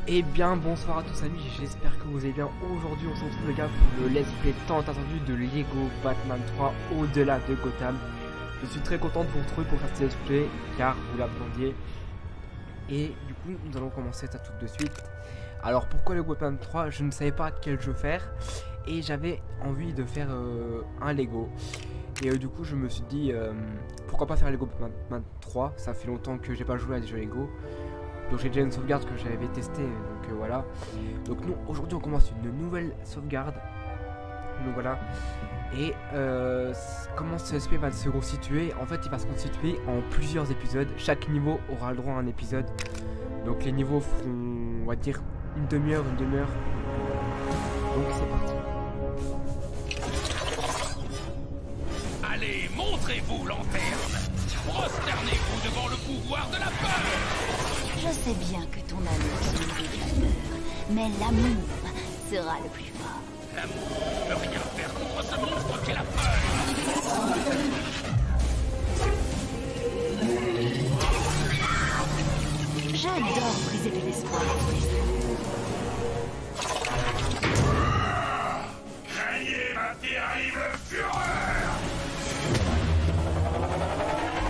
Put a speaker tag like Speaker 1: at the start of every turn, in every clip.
Speaker 1: Eh bien bonsoir à tous amis, j'espère que vous allez bien. Aujourd'hui on se retrouve les gars pour le let's play tant attendu de Lego Batman 3 au-delà de Gotham. Je suis très content de vous retrouver pour faire ce let's play car vous l'attendiez. Et du coup nous allons commencer ça tout de suite. Alors pourquoi Lego Batman 3? Je ne savais pas quel jeu faire et j'avais envie de faire un Lego. Et du coup je me suis dit pourquoi pas faire Lego Batman 3. Ça fait longtemps que j'ai pas joué à des jeux Lego. Donc j'ai déjà une sauvegarde que j'avais testée, donc voilà. Donc nous aujourd'hui on commence une nouvelle sauvegarde. Donc voilà. Et comment ce SP va se constituer? En fait il va se constituer en plusieurs épisodes. Chaque niveau aura le droit à un épisode. Donc les niveaux feront, on va dire, une demi-heure. Donc c'est parti.
Speaker 2: Allez, montrez-vous, lanterne! Prosternez-vous devant le pouvoir de la peur!
Speaker 3: Je sais bien que ton amour se nourrit de la peur, mais l'amour sera le plus fort.
Speaker 2: L'amour ne peut rien faire contre ce monstre qu'est la peur!
Speaker 3: J'adore briser de l'espoir.
Speaker 2: Craignez ma terrible fureur!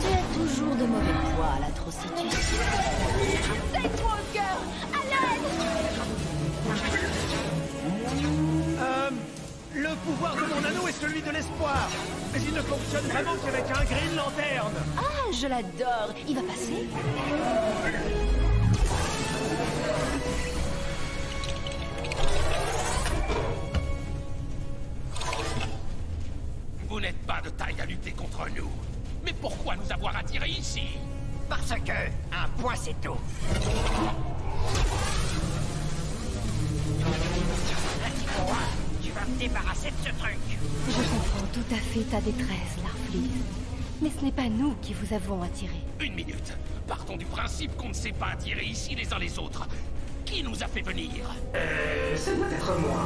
Speaker 3: Tu as toujours de mauvais poids à la prostitution. C'est toi, cœur! À l'aide!
Speaker 4: Le pouvoir de mon anneau est celui de l'espoir. Mais il ne fonctionne vraiment qu'avec un Green Lantern.
Speaker 3: Ah, je l'adore! Il va passer?
Speaker 2: Vous n'êtes pas de taille à lutter contre nous. Mais pourquoi nous avoir attirés ici?
Speaker 5: Parce que un point c'est tout. Tu vas me débarrasser de ce truc.
Speaker 3: Je comprends tout à fait ta détresse, Larfleeze. Mais ce n'est pas nous qui vous avons attiré.
Speaker 2: Une minute. Partons du principe qu'on ne s'est pas attirés ici les uns les autres. Qui nous a fait venir?
Speaker 5: Ça doit être moi.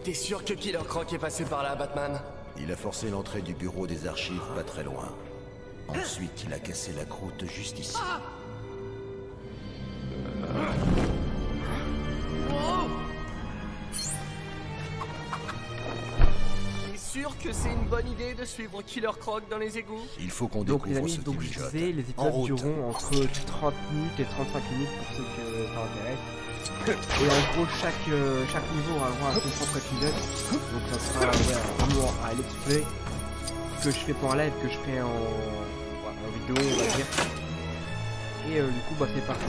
Speaker 6: T'es sûr que Killer Croc est passé par là, Batman?
Speaker 7: Il a forcé l'entrée du bureau des archives pas très loin. Ensuite, il a cassé la croûte juste ici.
Speaker 6: T'es sûr que c'est une bonne idée de suivre Killer Croc dans les égouts?
Speaker 7: Il faut qu'on
Speaker 1: Donc les
Speaker 7: découvre
Speaker 1: amis,
Speaker 7: ce
Speaker 1: donc
Speaker 7: qui
Speaker 1: je
Speaker 7: mijote.
Speaker 1: disais, les
Speaker 7: En
Speaker 1: épisodes
Speaker 7: route.
Speaker 1: dureront entre 30 minutes et 35 minutes pour ceux que ça intéresse. Et en gros, chaque niveau aura le droit à son propre épisode. Donc ça sera vraiment un let's play que je fais pour un live, que je fais en vidéo, on va dire. Et du coup, bah c'est parti.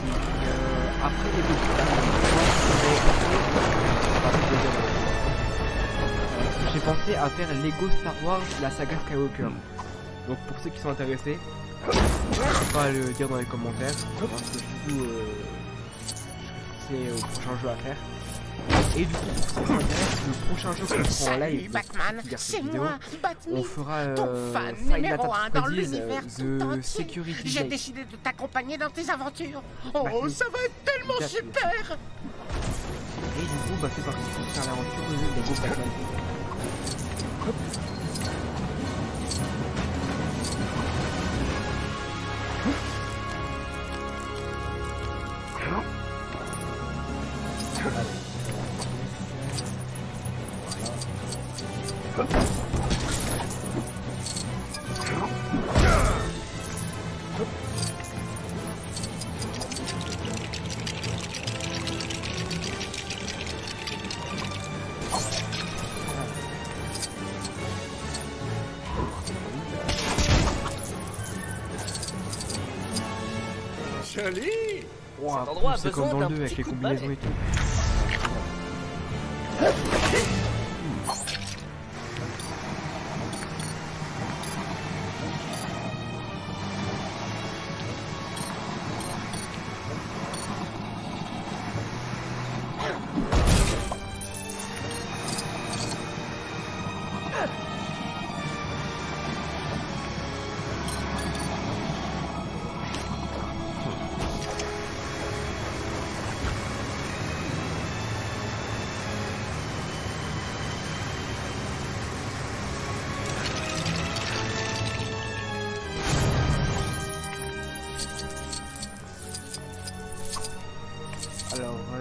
Speaker 1: Après les deux j'ai pensé à faire Lego Star Wars, la saga Skywalker. Donc pour ceux qui sont intéressés, n'hésitez pas à le dire dans les commentaires. Parce que du coup, c'est au prochain jeu à faire. Et du coup, pour ceux qui s'intéressent, le prochain jeu qu'on fera en live,
Speaker 5: Batman,
Speaker 1: c'est-à-dire cette
Speaker 5: c'est
Speaker 1: vidéo,
Speaker 5: moi, Batman,
Speaker 1: on fera
Speaker 5: ton fan
Speaker 1: Five Nights
Speaker 5: numéro 1
Speaker 1: at
Speaker 5: dans
Speaker 1: Freddy's
Speaker 5: l'univers tout
Speaker 1: de
Speaker 5: entier.
Speaker 1: Security
Speaker 5: J'ai
Speaker 1: Day.
Speaker 5: décidé de t'accompagner dans tes aventures. Oh,
Speaker 1: Batman.
Speaker 5: ça va être tellement
Speaker 1: Batman.
Speaker 5: super.
Speaker 1: Et du coup, bah c'est parti pour faire l'aventure de Lego Batman.
Speaker 6: Joli!
Speaker 1: Wow,
Speaker 6: Cet endroit a
Speaker 1: c'est
Speaker 6: besoin
Speaker 1: comme dans
Speaker 6: d'un
Speaker 1: le 2 avec
Speaker 6: petit
Speaker 1: les
Speaker 6: coup de
Speaker 1: combinaisons
Speaker 6: balai.
Speaker 1: et tout.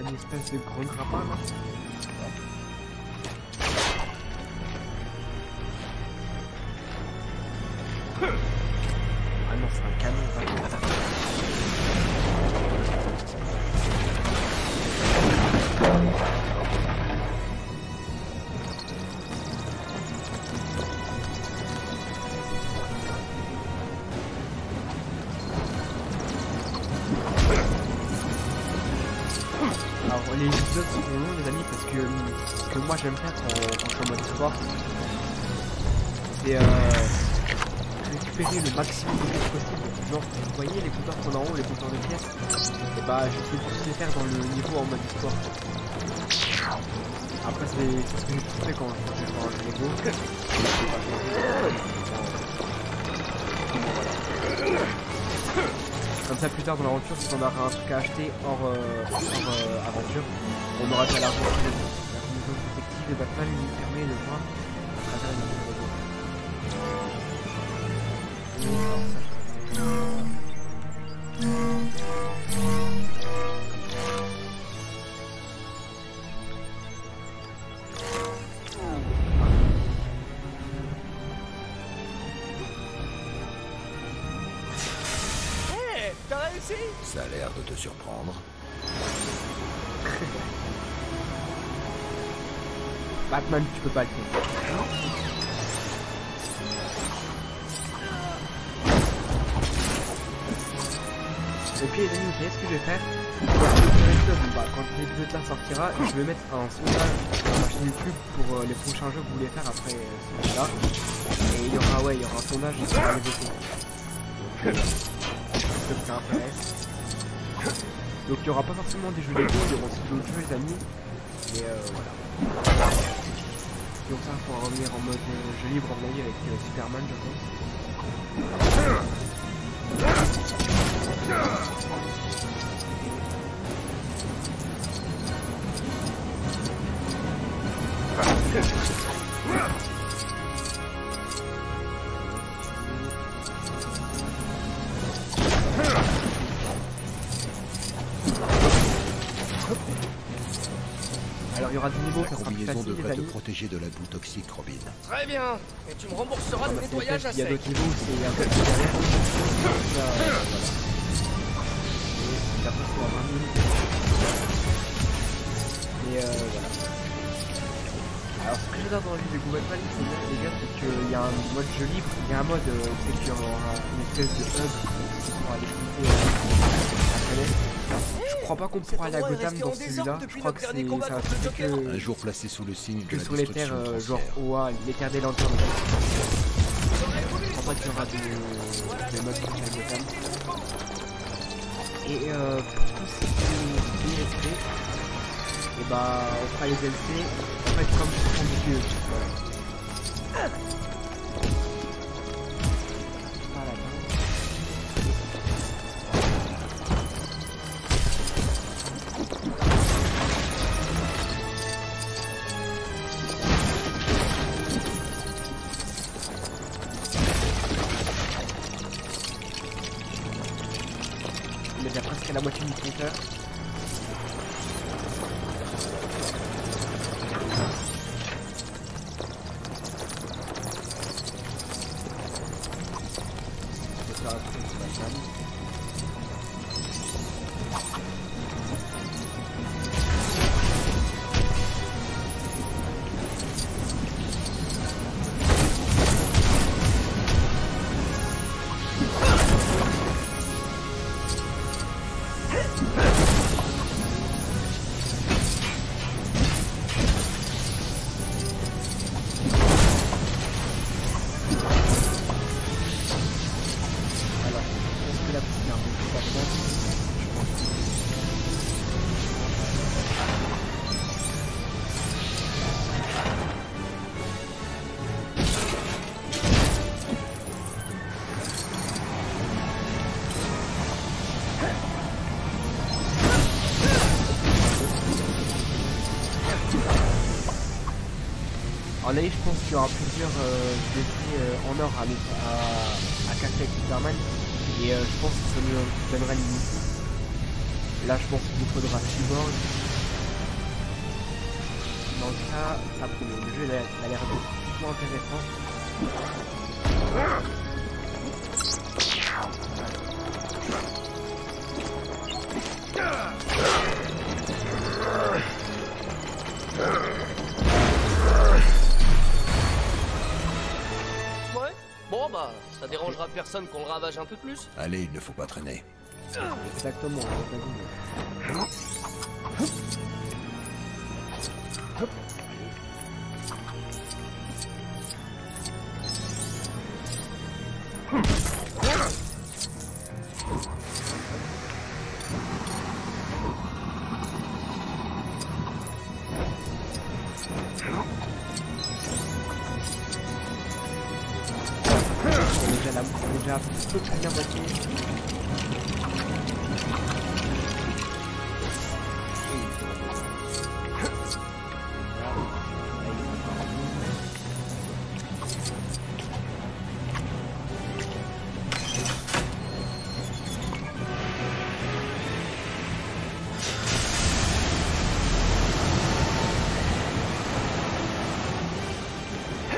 Speaker 1: une espèce de gros grappin là. Ah non, c'est un canon, ça. Alors les épisodes sont longs les amis parce que ce que moi j'aime faire quand je suis en mode sport, c'est récupérer le maximum de pièces possible. Genre vous voyez les compteurs qu'on a en haut, les compteurs de pièces, et bah j'essaie de tous les faire dans le niveau en mode sport. Après c'est ce que j'ai tout fait quand je fais le Lego. Comme ça plus tard dans l'aventure, si on aura un truc à acheter hors aventure, on aura déjà l'argent. La maison protective de Batman lui permet de voir à travers une maison.
Speaker 6: T'as réussi?
Speaker 7: Ça a l'air de te surprendre.
Speaker 1: Batman, tu peux pas le faire. Et puis les amis, vous savez ce que je vais faire? Quand l'épisode là sortira, je vais mettre un sondage sur ma chaîne YouTube pour les prochains jeux que vous voulez faire après celui-là. Et il y aura un sondage sur les voter. Donc ça intéresse. Donc il n'y aura pas forcément des jeux Lego, il y aura aussi d'autres jeux les amis. Et voilà. Donc ça il faudra revenir en mode jeu libre en avis avec Superman je pense. Alors il y aura des niveaux, ça sera plus
Speaker 7: Combinaison
Speaker 1: facile les
Speaker 7: devrait te
Speaker 1: amis.
Speaker 7: protéger de la boue toxique, Robin.
Speaker 6: Très bien. Et tu me rembourseras le nettoyage à
Speaker 1: Il y a
Speaker 6: sec.
Speaker 1: d'autres niveaux où c'est un peu plus galère. Voilà. Et d'après c'est à 20 minutes. Et voilà. Alors ce que j'adore dans le jeu de Batman, c'est bien les gars, c'est qu'il y a un mode jeu libre, il y a un mode c'est qu'il y aura une espèce de hub pour aller shooter la planète. Je crois pas qu'on pourra aller à Gotham dans celui-là, je crois que ça va se faire
Speaker 7: Un jour placé sous le signe de
Speaker 1: que
Speaker 7: la
Speaker 1: sur les terres
Speaker 7: destruction
Speaker 1: genre
Speaker 7: foncière.
Speaker 1: OA, les terres des lanternes. Je crois pas qu'il y aura des modes pour faire Gotham. Et pour tous ces DLC, et bah on fera les DLC en fait comme je prends du vieux. Voilà. On est déjà presque à la moitié du compteur. En avis, je pense qu'il y aura plusieurs défis en or à casser avec Superman. Et je pense que ça nous donnera une limite. Là, je pense qu'il nous faudra Cyborg, dans le cas, ça promet. Le jeu a l'air plutôt intéressant.
Speaker 6: Ouais. Bon bah, ça dérangera personne qu'on le ravage un peu plus.
Speaker 7: Allez, il ne faut pas traîner.
Speaker 1: Exactement. Déjà un peu plus bien moitié.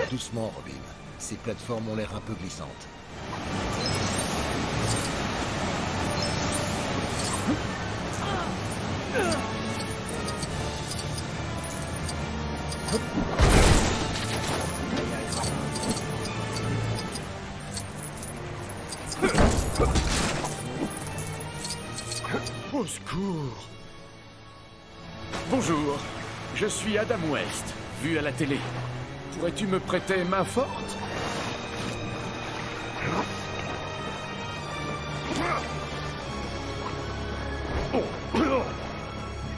Speaker 7: Doucement, Robin. Ces plateformes ont l'air un peu glissantes.
Speaker 4: Au secours! Bonjour, je suis Adam West, vu à la télé. Pourrais-tu me prêter main forte?
Speaker 1: Je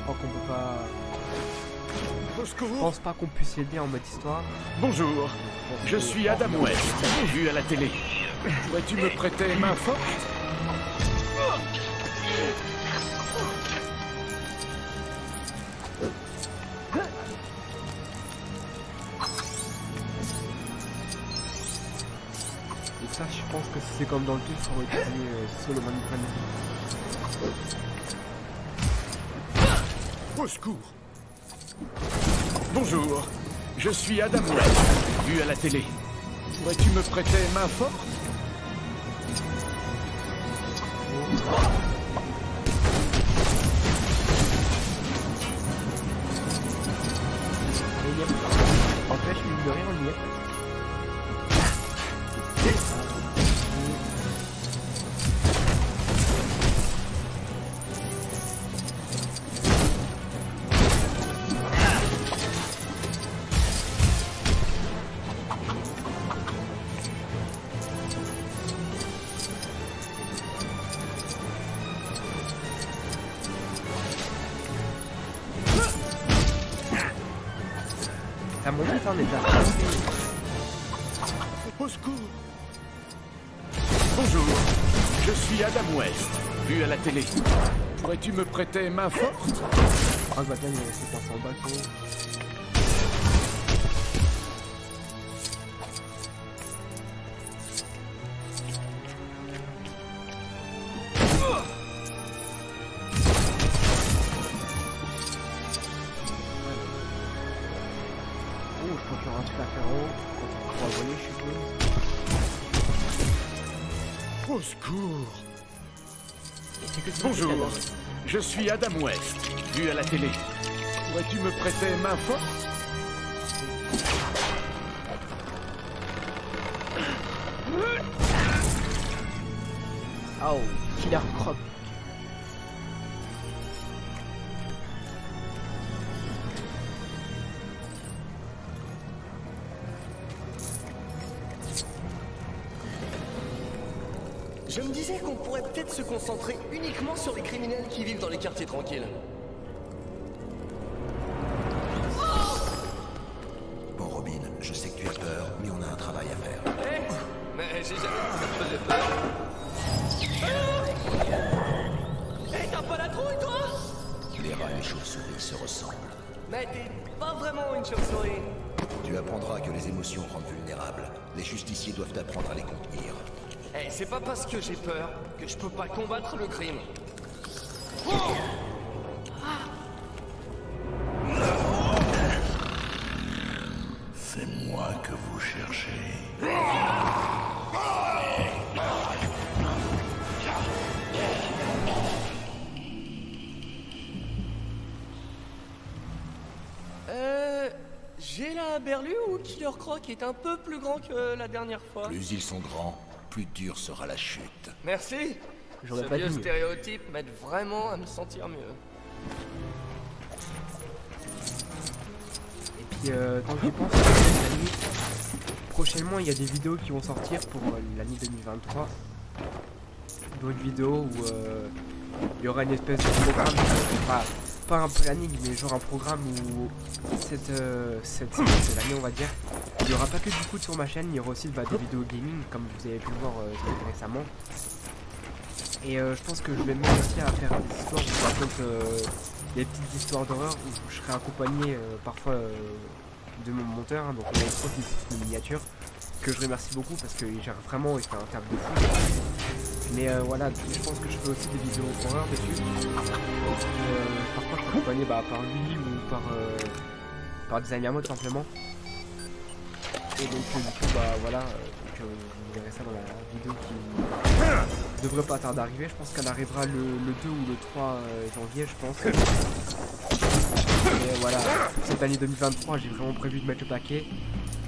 Speaker 1: crois qu'on peut pas...
Speaker 4: Au
Speaker 1: Je
Speaker 4: secours!
Speaker 1: pense pas qu'on puisse l'aider en mode histoire.
Speaker 4: Bonjour, je suis Adam West, vu à la télé. Pourrais-tu me prêter main forte?
Speaker 1: Et ça, je pense que c'est comme dans le tout, il faut utiliser solo manipulation.
Speaker 4: Au secours! Bonjour, je suis Adam West, vu à la télé. Pourrais-tu me prêter main forte?
Speaker 1: En fait, je suis de rien, on y est. À mon avis, ça en est déjà.
Speaker 4: Au secours! Bonjour, je suis Adam West, vu à la télé. Pourrais-tu me prêter main forte?
Speaker 1: Ah, bah, il est resté coincé en balcon. Oh, je crois qu'il y aura un truc à faire en haut. Quand on va voler, je suppose.
Speaker 4: Au secours!
Speaker 1: C'est que ça,
Speaker 4: Bonjour,
Speaker 1: c'est
Speaker 4: je suis Adam West, vu à la télé. Pourrais-tu me prêter main forte?
Speaker 1: Oh, killer crop.
Speaker 6: Je me disais qu'on pourrait peut-être se concentrer uniquement sur les criminels qui vivent dans les quartiers tranquilles.
Speaker 7: Bon, Robin, je sais que tu as peur, mais on a un travail à faire.
Speaker 6: Mais j'ai jamais dit que ça me faisait peur. T'as pas la trouille, toi?
Speaker 7: Les rats et les chauves-souris se ressemblent.
Speaker 6: Mais t'es pas vraiment une chauve-souris.
Speaker 7: Tu apprendras que les émotions rendent vulnérables. Les justiciers doivent apprendre à les contenir.
Speaker 6: C'est pas parce que j'ai peur que je peux pas combattre le crime. J'ai la berlue ou Killer Croc est un peu plus grand que la dernière fois.
Speaker 7: Plus ils sont grands, plus dure sera la chute.
Speaker 6: Merci.
Speaker 1: J'aurais
Speaker 6: Ce
Speaker 1: pas
Speaker 6: vieux
Speaker 1: dit mieux.
Speaker 6: stéréotype m'aide vraiment à me sentir mieux.
Speaker 1: Et puis, tant que j'y pense, l'année, prochainement, il y a des vidéos qui vont sortir pour l'année 2023. D'autres vidéos où il y aura une espèce de programme, pas un planning, mais genre un programme où cette année, on va dire, il n'y aura pas que du coup sur ma chaîne, il y aura aussi des vidéos gaming, comme vous avez pu le voir récemment. Et je pense que je vais me mettre aussi à faire des histoires où je raconte des petites histoires d'horreur où je serai accompagné parfois de mon monteur, hein, donc on a une prof de miniature que je remercie beaucoup parce qu'il gère vraiment et fait un taf de fou. Mais voilà, je pense que je fais aussi des vidéos horreur dessus. Parfois je suis accompagné par lui ou par des amis à moi tout simplement. Et donc du coup voilà, vous verrez ça dans la vidéo qui devrait pas tarder d'arriver. Je pense qu'elle arrivera le 2 ou le 3 janvier je pense. Et voilà, pour cette année 2023 j'ai vraiment prévu de mettre le paquet.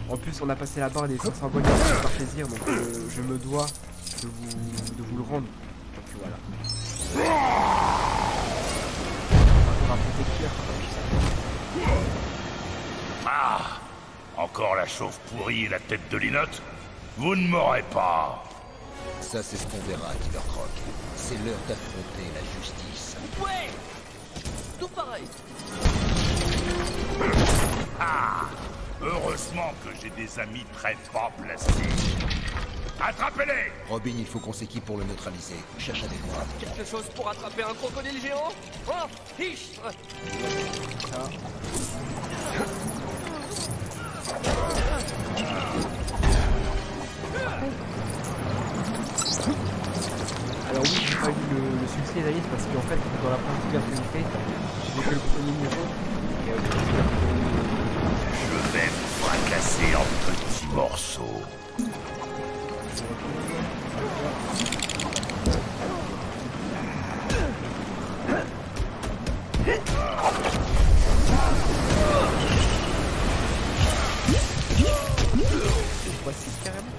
Speaker 1: En plus on a passé la barre des 500 abonnés par plaisir, donc je me dois de vous le rendre. Donc voilà.
Speaker 2: Ah! Encore la chauve pourrie et la tête de linotte? Vous ne m'aurez pas!
Speaker 7: Ça, c'est ce qu'on verra, Killer Croc. C'est l'heure d'affronter la justice.
Speaker 6: Ouais. Tout pareil.
Speaker 2: Ah! Heureusement que j'ai des amis très pas plastiques. Attrapez-les!
Speaker 7: Robin, il faut qu'on s'équipe pour le neutraliser. Cherche avec moi.
Speaker 6: Quelque chose pour attraper un crocodile géant? Oh, fichtre!
Speaker 1: Alors oui, j'ai pas eu le succès d'ailleurs parce qu'en fait dans la première version que j'ai fait, j'ai fait le premier niveau.
Speaker 2: Je vais vous fracasser en petits morceaux.
Speaker 1: Voici carrément.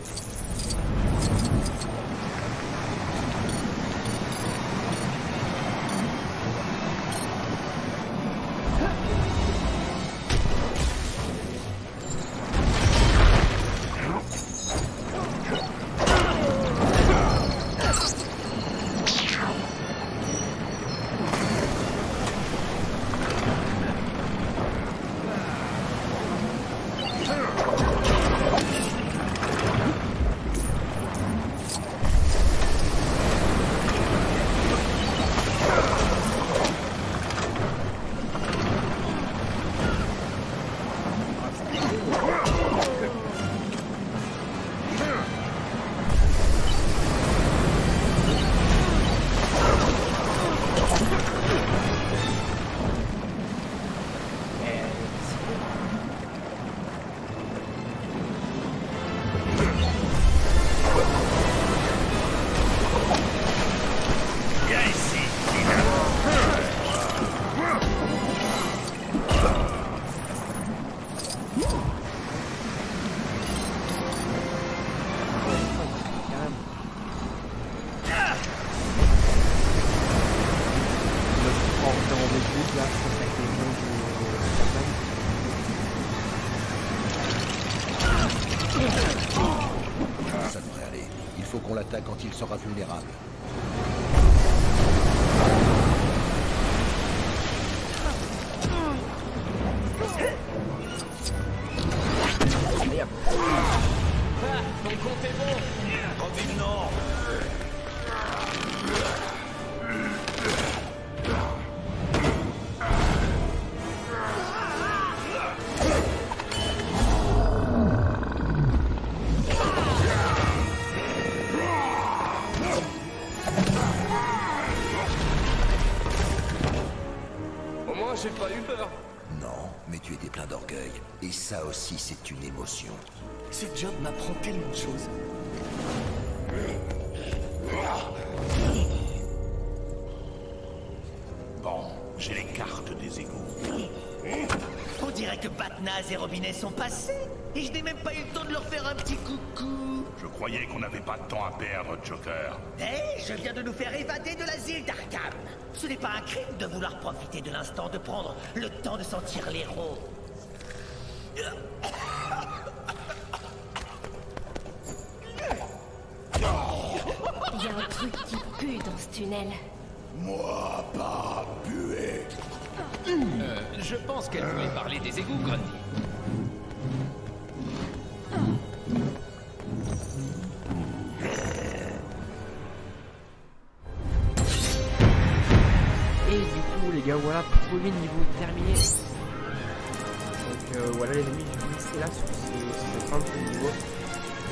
Speaker 7: Ça devrait aller. Il faut qu'on l'attaque quand il sera vulnérable.
Speaker 6: Ton compte est bon.
Speaker 2: Robin, non!
Speaker 6: Au moins, j'ai pas eu peur.
Speaker 7: Non, mais tu étais plein d'orgueil. Et ça aussi, c'est une émotion.
Speaker 6: Ce job m'apprend tellement de choses.
Speaker 2: Bon, j'ai les cartes des égouts.
Speaker 6: Faut dire dirait que Batnaz et Robinet sont passés. Et je n'ai même pas eu le temps de leur faire un petit coucou.
Speaker 2: Je croyais qu'on n'avait pas de temps à perdre, Joker.
Speaker 6: Hé, je viens de nous faire évader de l'asile d'Arkham. Ce n'est pas un crime de vouloir profiter de l'instant, de prendre le temps de sentir l'héros.
Speaker 3: Il y a un truc qui pue dans ce tunnel.
Speaker 7: Moi, pas puer.
Speaker 8: Je pense qu'elle voulait parler des égouts, Grundy.
Speaker 1: Et du coup les gars, voilà, premier niveau terminé. Donc voilà les amis, je vais vous laisser là sur ce fin de niveau.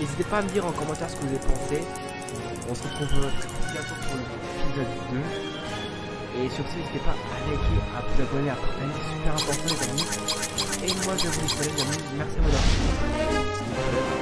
Speaker 1: N'hésitez pas à me dire en commentaire ce que vous avez pensé. On se retrouve très bientôt pour l'épisode 2. Et sur ce, n'hésitez pas à liker, à vous abonner, à partager, c'est super important les amis. Et moi je vous dis les amis, merci à vous d'avoir.